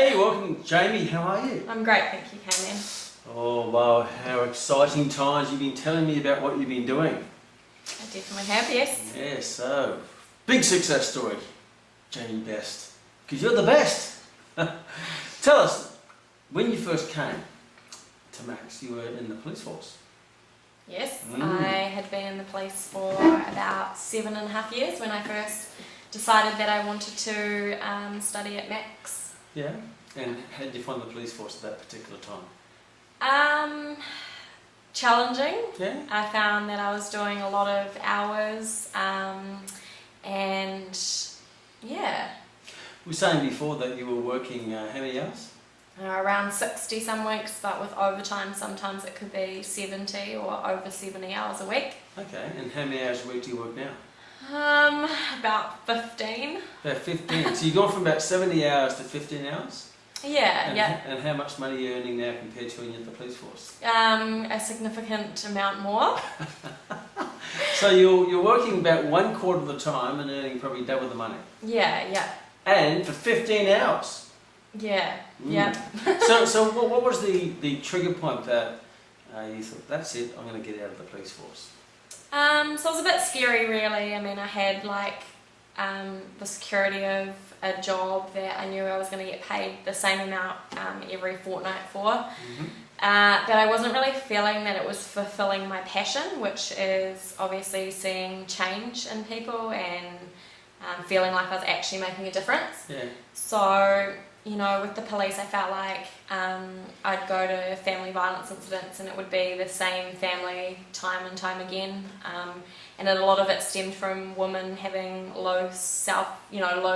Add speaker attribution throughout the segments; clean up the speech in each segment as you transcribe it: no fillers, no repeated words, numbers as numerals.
Speaker 1: Hey, welcome, Jamie. How are you?
Speaker 2: I'm great, thank you, Cameron.
Speaker 1: Oh, wow, how exciting times. You've been telling me about what you've been doing.
Speaker 2: I definitely have, yes.
Speaker 1: Yes, so, big success story, Jamie Best. Because you're the best. Tell us, when you first came to Max, you were in the police force.
Speaker 2: Yes, I had been in the police for about 7.5 years when I first decided that I wanted to study at Max.
Speaker 1: Yeah, and how did you find the police force at that particular time?
Speaker 2: Challenging.
Speaker 1: Yeah?
Speaker 2: I found that I was doing a lot of hours and yeah.
Speaker 1: We were saying before that you were working how many hours?
Speaker 2: Around 60 some weeks, but with overtime sometimes it could be 70 or over 70 hours a week.
Speaker 1: Okay, and how many hours a week do you work now?
Speaker 2: About 15.
Speaker 1: About 15. So you've gone from about 70 hours to 15 hours?
Speaker 2: Yeah, yeah.
Speaker 1: And how much money are you earning now compared to when you're at the police force?
Speaker 2: A significant amount more.
Speaker 1: So you're working about 1/4 of the time and earning probably double the money.
Speaker 2: Yeah, yeah.
Speaker 1: And for 15 hours.
Speaker 2: Yeah, yeah.
Speaker 1: So what was the trigger point that you thought, that's it, I'm going to get out of the police force?
Speaker 2: So it was a bit scary really. I mean, I had like the security of a job that I knew I was going to get paid the same amount every fortnight for.
Speaker 1: Mm-hmm.
Speaker 2: But I wasn't really feeling that it was fulfilling my passion, which is obviously seeing change in people and feeling like I was actually making a difference.
Speaker 1: Yeah.
Speaker 2: So, you know, with the police I felt like I'd go to family violence incidents and it would be the same family time and time again. And a lot of it stemmed from women having low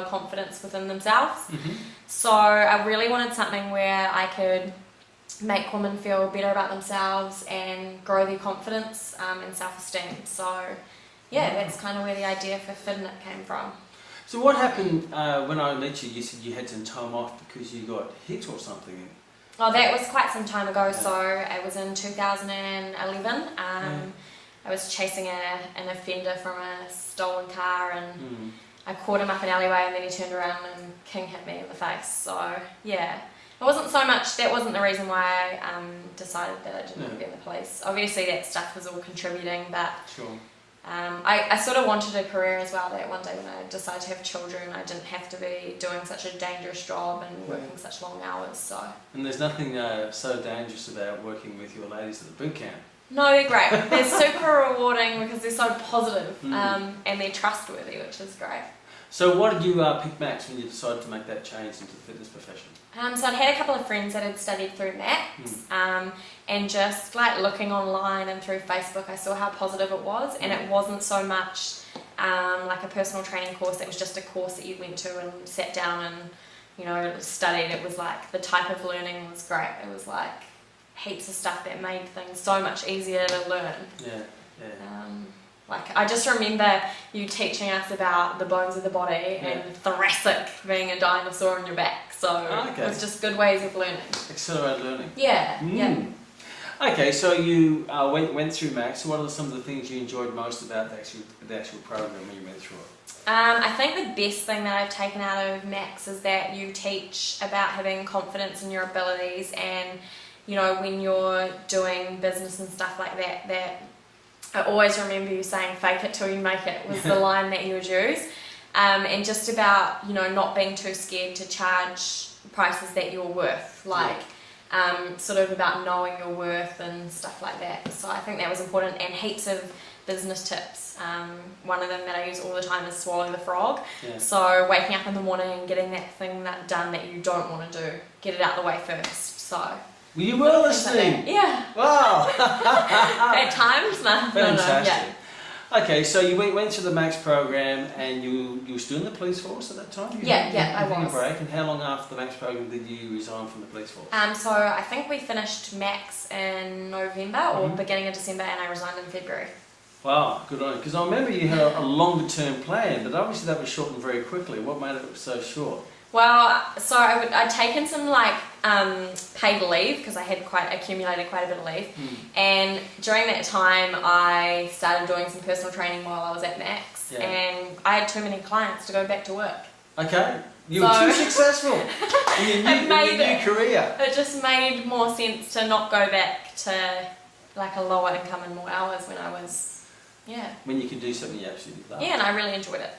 Speaker 2: confidence within themselves.
Speaker 1: Mm-hmm.
Speaker 2: So I really wanted something where I could make women feel better about themselves and grow their confidence and self-esteem. So yeah, that's kind of where the idea for FIDNIT came from.
Speaker 1: So what happened when I met you? You said you had some time off because you got hit or something.
Speaker 2: Oh, that was quite some time ago. So it was in 2011. I was chasing an offender from a stolen car and I caught him up an alleyway and then he turned around and king hit me in the face. So yeah, it wasn't so much, that wasn't the reason why I decided that I didn't want to be in the police. Obviously that stuff was all contributing, but
Speaker 1: Sure.
Speaker 2: I sort of wanted a career as well, that one day when I decided to have children I didn't have to be doing such a dangerous job and working such long hours. So.
Speaker 1: And there's nothing so dangerous about working with your ladies at the boot camp.
Speaker 2: No, they're great. They're super rewarding because they're so positive, and they're trustworthy, which is great.
Speaker 1: So why did you pick Max when you decided to make that change into the fitness profession?
Speaker 2: So I'd had a couple of friends that had studied through Max, and just like looking online and through Facebook I saw how positive it was, and it wasn't so much like a personal training course. It was just a course that you went to and sat down and studied. It was like the type of learning was great. It was like heaps of stuff that made things so much easier to learn.
Speaker 1: Yeah, yeah.
Speaker 2: Like I just remember you teaching us about the bones of the body and thoracic being a dinosaur on your back. So it was just good ways of learning.
Speaker 1: Accelerated learning.
Speaker 2: Yeah, yeah.
Speaker 1: Okay, so you went through Max. What are some of the things you enjoyed most about the actual program when you went through it?
Speaker 2: I think the best thing that I've taken out of Max is that you teach about having confidence in your abilities, and when you're doing business and stuff like that, I always remember you saying fake it till you make it was the line that you would use, and just about not being too scared to charge prices that you're worth, like sort of about knowing your worth and stuff like that. So I think that was important, and heaps of business tips. One of them that I use all the time is swallow the frog. So waking up in the morning and getting that thing done that you don't want to do, get it out of the way first. So
Speaker 1: you were listening?
Speaker 2: Yeah.
Speaker 1: Wow.
Speaker 2: At times? No.
Speaker 1: Fantastic.
Speaker 2: Yeah.
Speaker 1: Okay, so you went through the Max program and you were still in the police force at that time?
Speaker 2: I was.
Speaker 1: A break, and how long after the Max program did you resign from the police force?
Speaker 2: So I think we finished Max in November or beginning of December, and I resigned in February.
Speaker 1: Wow, good on you. Because I remember you had a longer term plan, but obviously that was shortened very quickly. What made it so short?
Speaker 2: Well, so I'd taken some paid leave because I had accumulated quite a bit of leave, and during that time I started doing some personal training while I was at Max, and I had too many clients to go back to work.
Speaker 1: Okay, You were too successful in your new career.
Speaker 2: It just made more sense to not go back to like a lower income and more hours when I was,
Speaker 1: When you can do something you absolutely love.
Speaker 2: Yeah, and I really enjoyed it.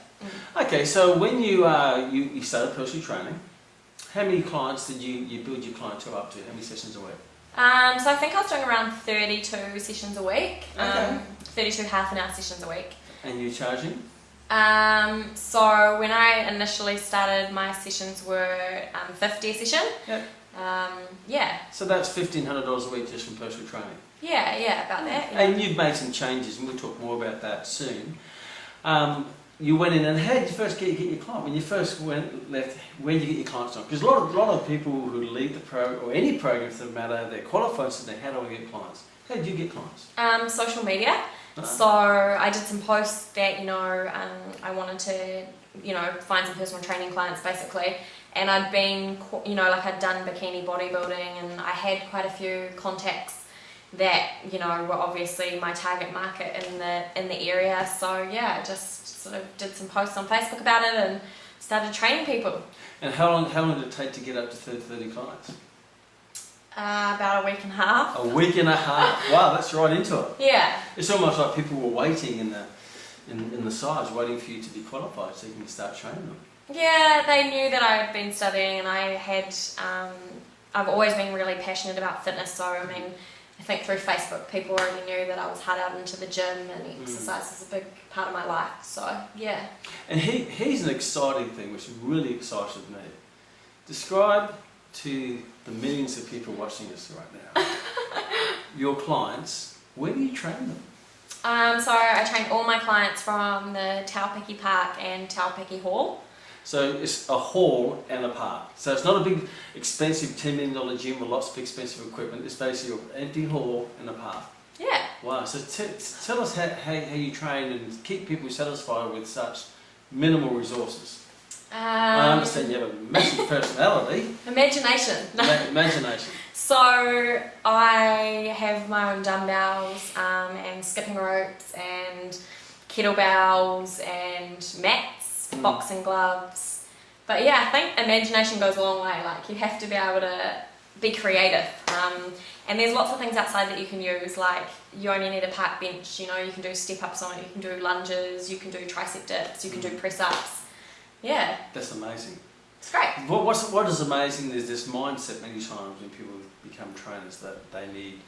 Speaker 1: Okay, so when you started personal training, how many clients did you build your clientele up to? How many sessions a week?
Speaker 2: So I think I was doing around 32 sessions a week.
Speaker 1: Okay.
Speaker 2: 32 half an hour sessions a week.
Speaker 1: And you're charging?
Speaker 2: So when I initially started, my sessions were 50 a session.
Speaker 1: Yep. So that's $1,500 a week just from personal training.
Speaker 2: Yeah, about that. Yeah.
Speaker 1: And you've made some changes, and we'll talk more about that soon. You went in, and how did you first get your client? When you first left, where did you get your clients on? Because a lot of people who lead the program, or any program for that matter, they're qualified, so how do I get clients? How did you get clients?
Speaker 2: Social media.
Speaker 1: Uh-huh.
Speaker 2: So I did some posts that, I wanted to, find some personal training clients basically. And I'd been, I'd done bikini bodybuilding, and I had quite a few contacts that, were obviously my target market in the area. So yeah, I just sort of did some posts on Facebook about it and started training people.
Speaker 1: And how long did it take to get up to 30 clients?
Speaker 2: About a week and a half.
Speaker 1: A week and a half. Wow, that's right into it.
Speaker 2: Yeah.
Speaker 1: It's almost like people were waiting in the sides, waiting for you to be qualified so you can start training them.
Speaker 2: Yeah, they knew that I had been studying, and I had. I've always been really passionate about fitness. So I think through Facebook, people already knew that I was hard out into the gym, and exercise is a big part of my life. So yeah.
Speaker 1: And here's an exciting thing, which really excited me. Describe to the millions of people watching us right now, your clients, where do you train them?
Speaker 2: So I train all my clients from the Taupiki Park and Taupiki Hall.
Speaker 1: So it's a hall and a park. So it's not a big, expensive $10 million gym with lots of expensive equipment. It's basically an empty hall and a park.
Speaker 2: Yeah.
Speaker 1: Wow. So tell us how you train and keep people satisfied with such minimal resources. I understand you have a massive personality.
Speaker 2: Imagination.
Speaker 1: Imagination.
Speaker 2: So I have my own dumbbells and skipping ropes and kettlebells and mats, boxing gloves. But yeah, I think imagination goes a long way. Like, you have to be able to be creative. And there's lots of things outside that you can use, like you only need a park bench, you can do step-ups on it, you can do lunges, you can do tricep dips, you can do press-ups. Yeah.
Speaker 1: That's amazing.
Speaker 2: It's great.
Speaker 1: What is amazing is this mindset many times when people become trainers that they need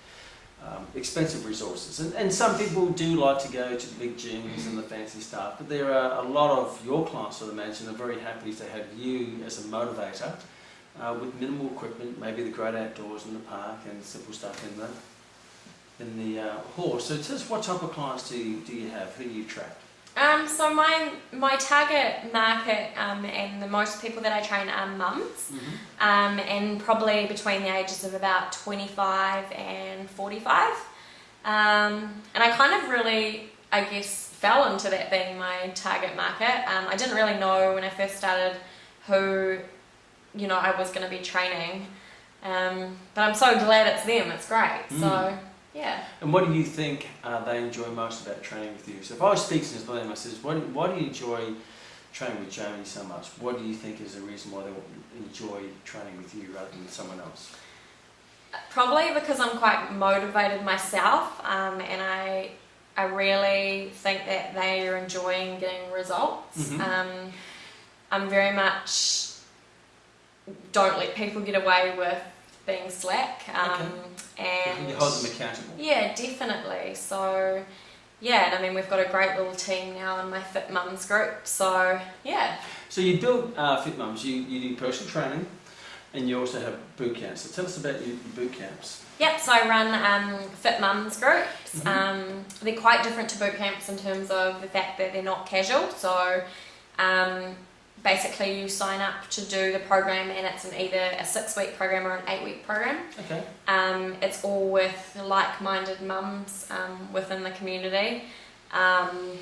Speaker 1: expensive resources. And some people do like to go to the big gyms and the fancy stuff, but there are a lot of your clients, I'd imagine, are very happy to have you as a motivator with minimal equipment, maybe the great outdoors in the park and simple stuff in the hall. So tell us, what type of clients do you have? Who do you attract?
Speaker 2: So my target market and the most people that I train are mums, and probably between the ages of about 25 and 45. And I kind of really, I guess, fell into that being my target market. I didn't really know when I first started who, I was going to be training, but I'm so glad it's them. It's great. So. Yeah. And
Speaker 1: what do you think they enjoy most about training with you? So if I was speaking to them, I says, why do you enjoy training with Jamie so much? What do you think is the reason why they enjoy training with you rather than someone else?
Speaker 2: Probably because I'm quite motivated myself, and I really think that they are enjoying getting results. I'm very much don't let people get away with being slack. And
Speaker 1: you hold them accountable.
Speaker 2: Yeah, definitely. So, yeah, and we've got a great little team now in my Fit Mums group. So, yeah. So
Speaker 1: you build Fit Mums. You do personal training, and you also have boot camps. So tell us about your boot camps.
Speaker 2: Yep. So I run Fit Mums groups. They're quite different to boot camps in terms of the fact that they're not casual. So. Basically, you sign up to do the program, and it's either a 6-week program or an 8-week program.
Speaker 1: Okay.
Speaker 2: It's all with like-minded mums within the community, and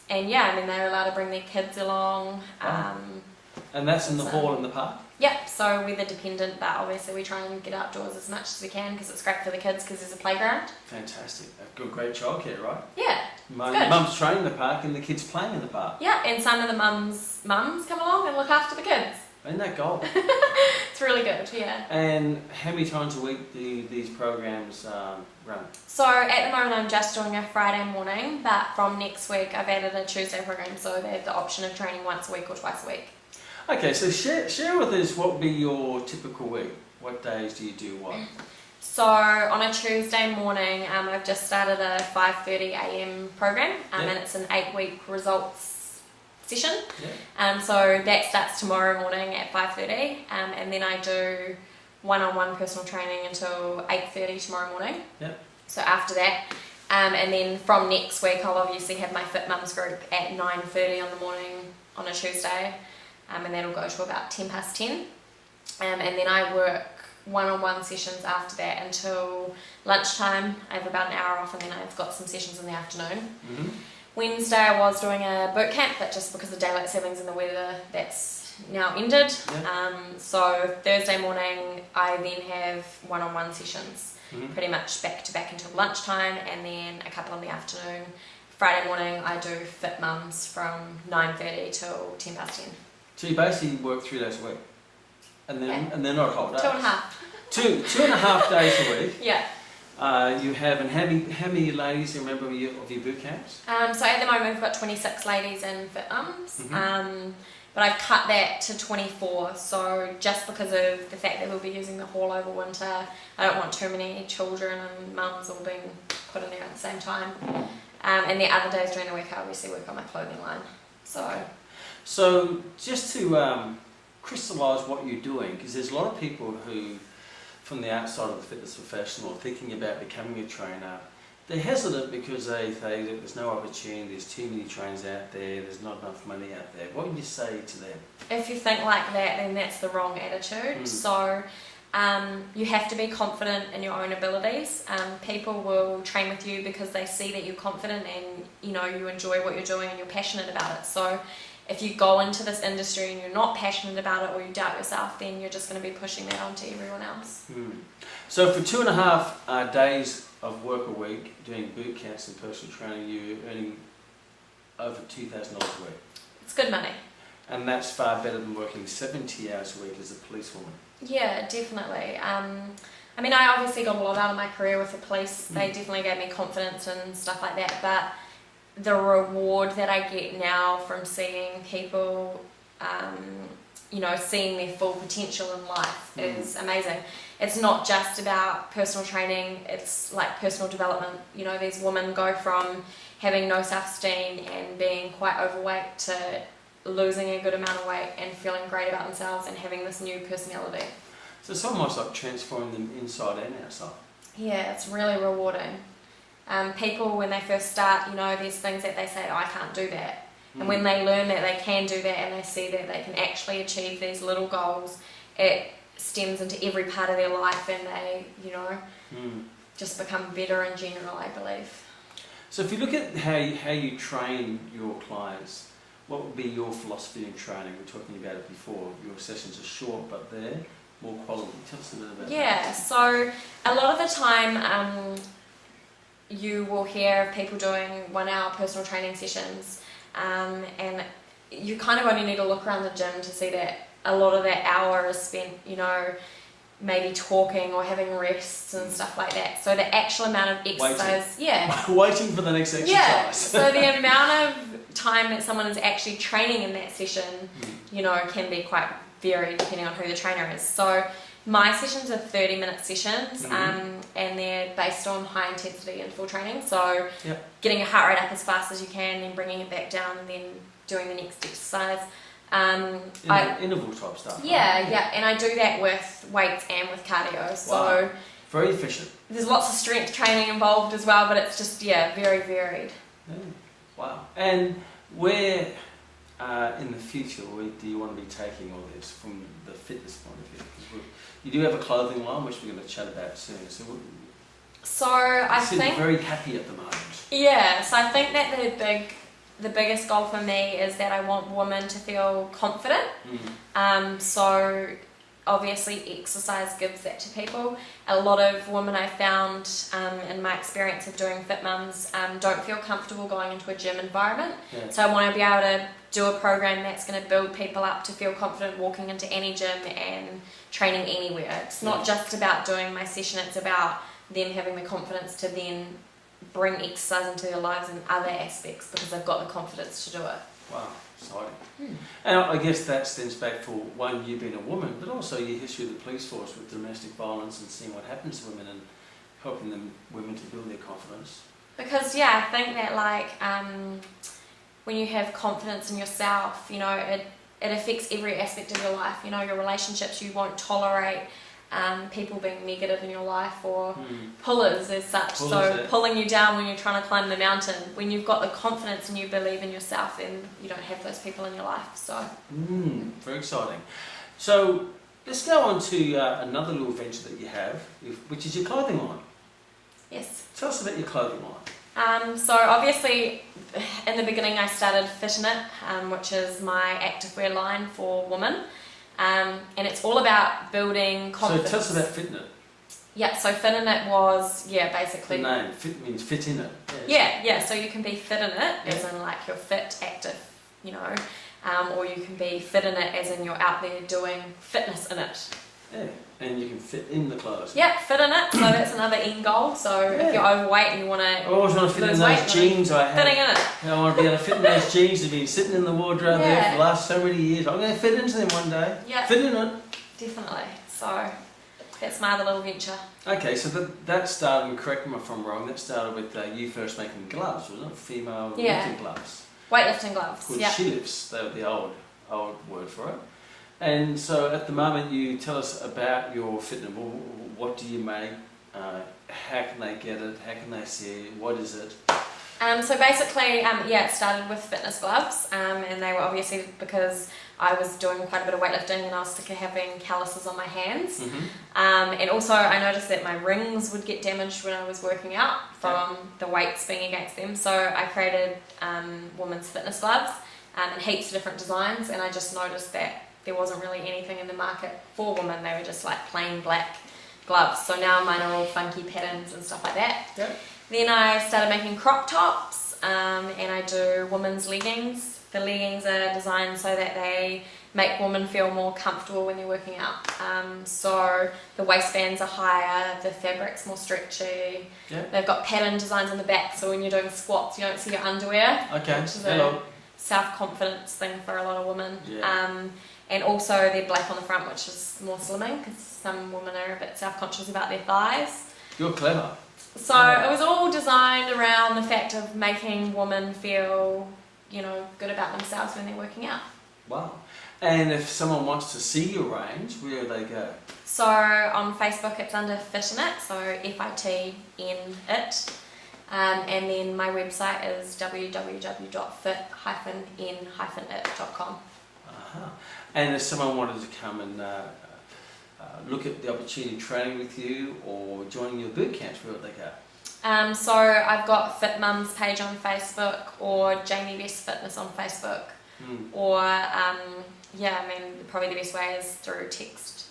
Speaker 2: yeah, they're allowed to bring their kids along.
Speaker 1: And that's in the hall in the park?
Speaker 2: Yep. So weather dependent, but obviously we try and get outdoors as much as we can because it's great for the kids because there's a playground.
Speaker 1: Fantastic. Great childcare, right?
Speaker 2: Yeah.
Speaker 1: Mum's training in the park and the kids playing in the park.
Speaker 2: Yeah, and some of the mums come along and look after the kids.
Speaker 1: Isn't that gold?
Speaker 2: It's really good, yeah.
Speaker 1: And how many times a week do these programs run?
Speaker 2: So at the moment I'm just doing a Friday morning, but from next week I've added a Tuesday program, so they have the option of training once a week or twice a week.
Speaker 1: Okay, so share with us what would be your typical week. What days do you do what?
Speaker 2: So on a Tuesday morning, I've just started a 5:30 a.m. program, and it's an 8-week results session.
Speaker 1: Yeah.
Speaker 2: So that starts tomorrow morning at 5:30, and then I do one-on-one personal training until 8:30 tomorrow morning.
Speaker 1: Yep.
Speaker 2: So after that, and then from next week, I'll obviously have my Fit Mums group at 9:30 on the morning on a Tuesday, and that'll go to about 10:10. And then I work one-on-one sessions after that until lunchtime. I have about an hour off, and then I've got some sessions in the afternoon.
Speaker 1: Mm-hmm.
Speaker 2: Wednesday I was doing a boot camp, but just because of daylight savings and the weather, that's now ended.
Speaker 1: Yeah.
Speaker 2: So Thursday morning I then have one-on-one sessions,
Speaker 1: Mm-hmm.
Speaker 2: pretty much back to back until lunchtime, and then a couple in the afternoon. Friday morning I do Fit Mums from 9:30 till 10:10.
Speaker 1: So you basically work 3 days a week, and they're not whole days.
Speaker 2: 2.5.
Speaker 1: 2.5 days a week.
Speaker 2: Yeah.
Speaker 1: You have, and how many ladies do you remember of your boot camps?
Speaker 2: So at the moment we've got 26 ladies in Fit Mums,
Speaker 1: Mm-hmm.
Speaker 2: but I've cut that to 24. So just because of the fact that we'll be using the hall over winter, I don't want too many children and mums all being put in there at the same time. And the other days during the week I obviously work on my clothing line.
Speaker 1: So just to crystallise what you're doing, because there's a lot of people who, from the outside of the fitness professional, thinking about becoming a trainer, they're hesitant because they think that there's no opportunity, there's too many trainers out there, there's not enough money out there. What would you say to them?
Speaker 2: If you think like that, then that's the wrong attitude. So you have to be confident in your own abilities. People will train with you because they see that you're confident and you enjoy what you're doing and you're passionate about it. So if you go into this industry and you're not passionate about it or you doubt yourself, then you're just going to be pushing that onto everyone else.
Speaker 1: So for 2.5 days of work a week, doing boot camps and personal training, you're earning over $2,000 a week.
Speaker 2: It's good money.
Speaker 1: And that's far better than working 70 hours a week as a policewoman.
Speaker 2: Yeah, definitely. I mean, I obviously got a lot out of my career with the police. They definitely gave me confidence and stuff like that, but the reward that I get now from seeing people, seeing their full potential in life is amazing. It's not just about personal training, it's like personal development. These women go from having no self-esteem and being quite overweight to losing a good amount of weight and feeling great about themselves and having this new personality.
Speaker 1: So it's almost like transforming them inside and outside.
Speaker 2: Yeah, it's really rewarding. People, when they first start, there's things that they say, oh, I can't do that. And when they learn that they can do that and they see that they can actually achieve these little goals, it stems into every part of their life and they, just become better in general, I believe.
Speaker 1: So if you look at how you train your clients, what would be your philosophy in training? We were talking about it before. Your sessions are short, but they're more quality. Tell us a bit about that.
Speaker 2: Yeah, so a lot of the time you will hear of people doing 1-hour personal training sessions, and you kind of only need to look around the gym to see that a lot of that hour is spent, maybe talking or having rests and stuff like that. So the actual amount of exercise,
Speaker 1: waiting for the next exercise.
Speaker 2: Yeah. So the amount of time that someone is actually training in that session, can be quite varied depending on who the trainer is. So my sessions are 30-minute sessions, and they're based on high intensity interval training. So getting your heart rate up as fast as you can, then bringing it back down, and then doing the next exercise.
Speaker 1: Interval type stuff.
Speaker 2: Yeah,
Speaker 1: right?
Speaker 2: yeah, and I do that with weights and with cardio. So
Speaker 1: very efficient.
Speaker 2: there's lots of strength training involved as well, but it's just very varied.
Speaker 1: Yeah. Wow. And where in the future do you want to be taking all this from the fitness point of view? Because you do have a clothing line, which we're going to chat about soon.
Speaker 2: So I think
Speaker 1: very happy at the moment.
Speaker 2: Yeah. So I think that the biggest goal for me is that I want women to feel confident. So obviously exercise gives that to people. A lot of women I found in my experience of doing Fit Mums don't feel comfortable going into a gym environment. So I want to be able to do a program that's going to build people up to feel confident walking into any gym and training anywhere. It's not just about doing my session, it's about them having the confidence to then bring exercise into their lives in other aspects because they've got the confidence to do it.
Speaker 1: Wow, exciting. And I guess that stems back for one, you being a woman, but also your history of the police force with domestic violence and seeing what happens to women and helping women to build their confidence.
Speaker 2: Because I think that when you have confidence in yourself, it affects every aspect of your life. Your relationships, you won't tolerate people being negative in your life or pullers as such. Pulling you down when you're trying to climb the mountain. When you've got the confidence and you believe in yourself, then you don't have those people in your life. So
Speaker 1: very exciting. So let's go on to another little venture that you have, which is your clothing line.
Speaker 2: Yes.
Speaker 1: Tell us about your clothing line.
Speaker 2: So obviously in the beginning I started Fit In It, which is my activewear line for women. And it's all about building confidence.
Speaker 1: So tell us about Fit In It.
Speaker 2: Yeah, so Fit In It was, basically...
Speaker 1: The name, fit means fit in it.
Speaker 2: Yeah, so you can be fit in it, as in like you're fit, active, or you can be fit in it as in you're out there doing fitness in it.
Speaker 1: Yeah, and you can fit in the clothes.
Speaker 2: Yeah, fit in it, so that's another end goal. So if you're overweight and you want to
Speaker 1: I always want to fit in those jeans I have.
Speaker 2: Fitting in it.
Speaker 1: I want to be able to fit in those jeans that have been sitting in the wardrobe there for the last so many years. I'm going to fit into them one day.
Speaker 2: Yeah.
Speaker 1: Fit in it.
Speaker 2: Definitely. So that's my other little venture.
Speaker 1: Okay, so that started, and correct me if I'm wrong, that started with you first making gloves, wasn't it? Female lifting gloves.
Speaker 2: Weightlifting gloves,
Speaker 1: called she lifts, they were the old word for it. And so at the moment you tell us about your fitness. What do you make? How can they get it? How can they see it? What is it?
Speaker 2: So basically, it started with fitness gloves, and they were obviously because I was doing quite a bit of weightlifting and I was sick of having calluses on my hands. And also I noticed that my rings would get damaged when I was working out from the weights being against them. So I created women's fitness gloves in heaps of different designs, and I just noticed that there wasn't really anything in the market for women. They were just like plain black gloves. So now mine are all funky patterns and stuff like that. Then I started making crop tops, and I do women's leggings. The leggings are designed so that they make women feel more comfortable when they're working out. So the waistbands are higher, the fabric's more stretchy. They've got pattern designs on the back, so when you're doing squats you don't see your underwear. Which is a self-confidence thing for a lot of women. And also they're black on the front, which is more slimming because some women are a bit self-conscious about their thighs.
Speaker 1: You're clever.
Speaker 2: So it was all designed around the fact of making women feel, good about themselves when they're working out.
Speaker 1: Wow. And if someone wants to see your range, where do they go?
Speaker 2: So on Facebook it's under Fit In It, so FITN it. And then my website is www.fit-in-it.com.
Speaker 1: And if someone wanted to come and look at the opportunity training with you or joining your boot camps, where would they go?
Speaker 2: So I've got Fit Mums page on Facebook or Jamie Best Fitness on Facebook. Or probably the best way is through text.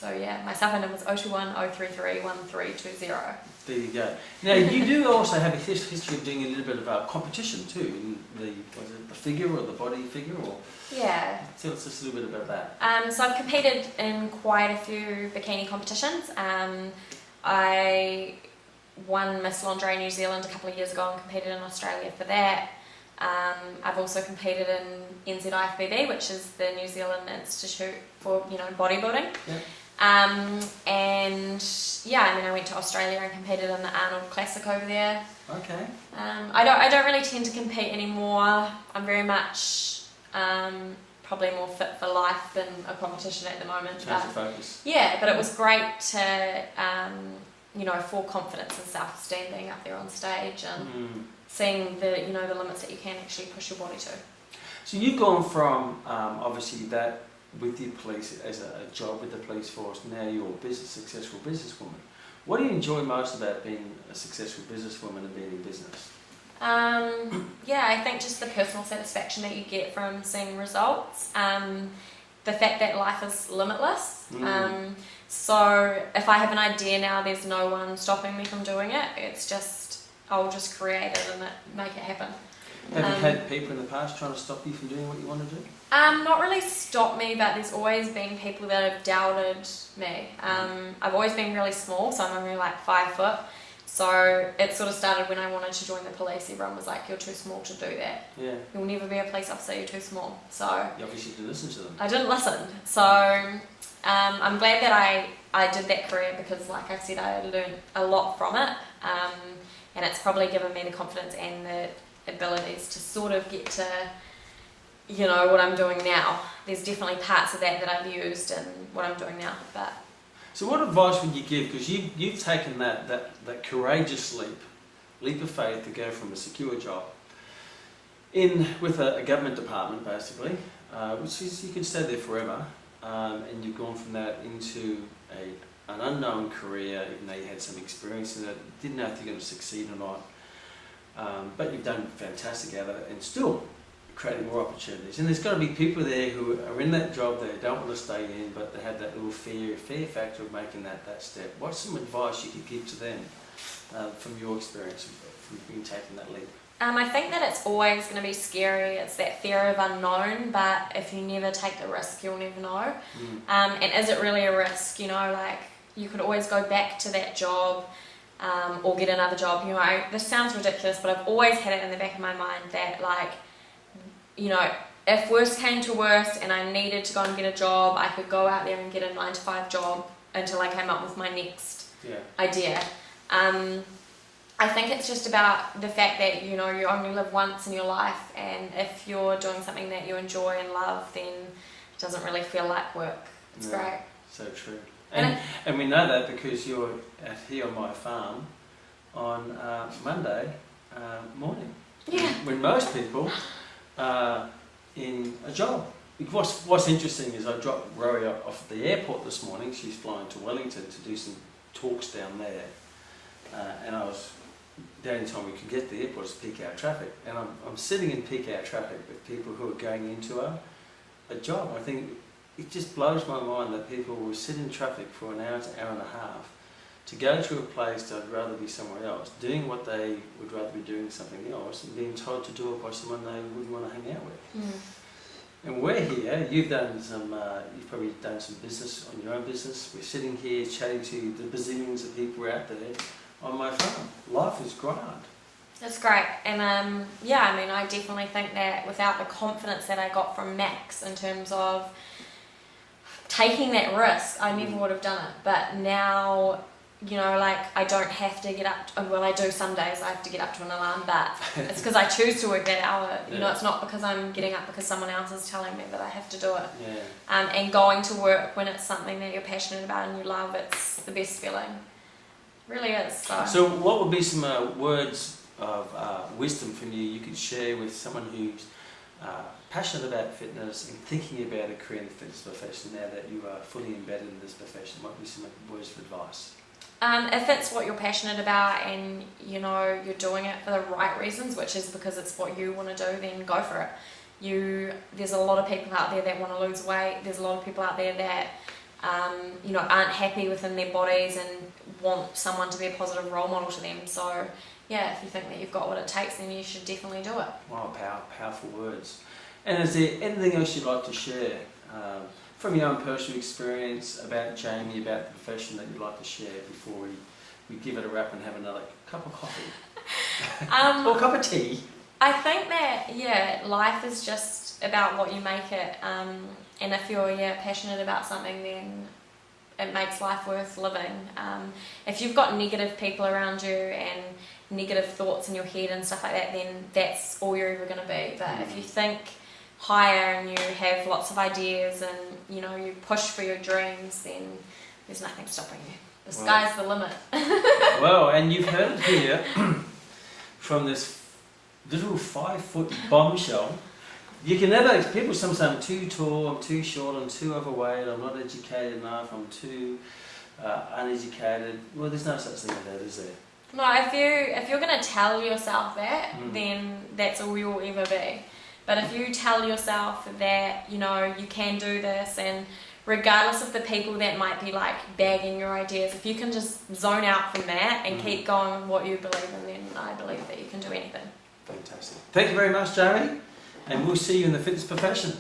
Speaker 2: My cell phone number is 021 033 1320.
Speaker 1: There you go. Now you do also have a history of doing a little bit of competition too, in the figure or the body figure, or tell us just a little bit about that.
Speaker 2: So I've competed in quite a few bikini competitions. I won Miss Lingerie New Zealand a couple of years ago and competed in Australia for that. I've also competed in NZIFBB, which is the New Zealand Institute for bodybuilding. I went to Australia and competed in the Arnold Classic over there.
Speaker 1: Okay.
Speaker 2: I don't really tend to compete anymore. I'm very much probably more fit for life than a competition at the moment.
Speaker 1: Change the focus.
Speaker 2: Yeah, but it was great to for confidence and self-esteem being up there on stage and seeing the the limits that you can actually push your body to.
Speaker 1: So you've gone from obviously that with your police as a job with the police force, now you're a successful businesswoman. What do you enjoy most about being a successful businesswoman and being in business?
Speaker 2: I think just the personal satisfaction that you get from seeing results. The fact that life is limitless. So if I have an idea now, there's no one stopping me from doing it. It's just, I'll just create it and make it happen.
Speaker 1: Have you had people in the past trying to stop you from doing what you want to do?
Speaker 2: Not really stopped me, but there's always been people that have doubted me. I've always been really small, so I'm only like 5 foot. So it sort of started when I wanted to join the police. Everyone was like, "You're too small to do that.
Speaker 1: Yeah.
Speaker 2: You'll never be a police officer. You're too small." So
Speaker 1: You obviously did listen to them.
Speaker 2: I didn't listen. So I'm glad that I did that career because, like I said, I learned a lot from it, and it's probably given me the confidence and the abilities to sort of get to, you know, what I'm doing now. There's definitely parts of that I've used in what I'm doing now, but.
Speaker 1: So what advice would you give? Because you've taken that courageous leap of faith to go from a secure job with a government department, basically, which is you can stay there forever, and you've gone from that into an unknown career, even though you had some experience in it, didn't know if you're going to succeed or not, but you've done fantastic out of it, and still creating more opportunities. And there's got to be people there who are in that job, they don't want to stay in, but they have that little fear factor of making that step. What's some advice you could give to them from your experience from being taking that leap?
Speaker 2: I think that it's always going to be scary. It's that fear of unknown, but if you never take the risk, you'll never know. And is it really a risk? You know, like you could always go back to that job or get another job. You know, this sounds ridiculous, but I've always had it in the back of my mind that, like, you know, if worst came to worst and I needed to go and get a job, I could go out there and get a 9-to-5 job until I came up with my next idea. I think it's just about the fact that, you know, you only live once in your life, and if you're doing something that you enjoy and love, then it doesn't really feel like work. It's great.
Speaker 1: So true. And we know that because you're here on my farm on Monday morning.
Speaker 2: Yeah.
Speaker 1: When most people in a job. What's interesting is I dropped Rory off at the airport this morning. She's flying to Wellington to do some talks down there, and the only time we could get to the airport is peak hour traffic, and I'm sitting in peak hour traffic with people who are going into a job. I think it just blows my mind that people will sit in traffic for an hour to hour and a half to go to a place that I'd rather be somewhere else, doing what they would rather be doing something else, and being told to do it by someone they wouldn't want to hang out with. And we're here, you've probably done some business on your own business. We're sitting here chatting to the bazillions of people out there on my farm. Life is grand.
Speaker 2: It's great, and I mean, I definitely think that without the confidence that I got from Max in terms of taking that risk, I never would have done it. But now, you know, like, I don't have to get up, well, I do some days, I have to get up to an alarm, but it's because I choose to work that hour. You know, it's not because I'm getting up because someone else is telling me that I have to do it. And going to work when it's something that you're passionate about and you love, it's the best feeling. It really is.
Speaker 1: So what would be some words of wisdom from you could share with someone who's passionate about fitness and thinking about a career in the fitness profession now that you are fully embedded in this profession? What would be some words of advice?
Speaker 2: If it's what you're passionate about and, you know, you're doing it for the right reasons, which is because it's what you want to do, then go for it. There's a lot of people out there that want to lose weight. There's a lot of people out there that, you know, aren't happy within their bodies and want someone to be a positive role model to them. So, yeah, if you think that you've got what it takes, then you should definitely do it.
Speaker 1: Wow, powerful words. And is there anything else you'd like to share from your own personal experience about Jamie, about the profession that you'd like to share before we give it a wrap and have another cup of coffee? Or a cup of tea?
Speaker 2: I think that, life is just about what you make it. And if you're passionate about something, then it makes life worth living. If you've got negative people around you and negative thoughts in your head and stuff like that, then that's all you're ever going to be. But if you think higher and you have lots of ideas and, you know, you push for your dreams, then there's nothing stopping you. The sky's the limit.
Speaker 1: Well, and you've heard it here from this little 5-foot bombshell. You can never, people sometimes say I'm too tall, I'm too short, I'm too overweight, I'm not educated enough, I'm too uneducated. Well, there's no such thing as that, is there?
Speaker 2: No, if you're going to tell yourself that, then that's all you'll ever be. But if you tell yourself that, you know, you can do this, and regardless of the people that might be like bagging your ideas, if you can just zone out from that and keep going with what you believe in, then I believe that you can do anything.
Speaker 1: Fantastic. Thank you very much, Jamie, and we'll see you in the fitness profession.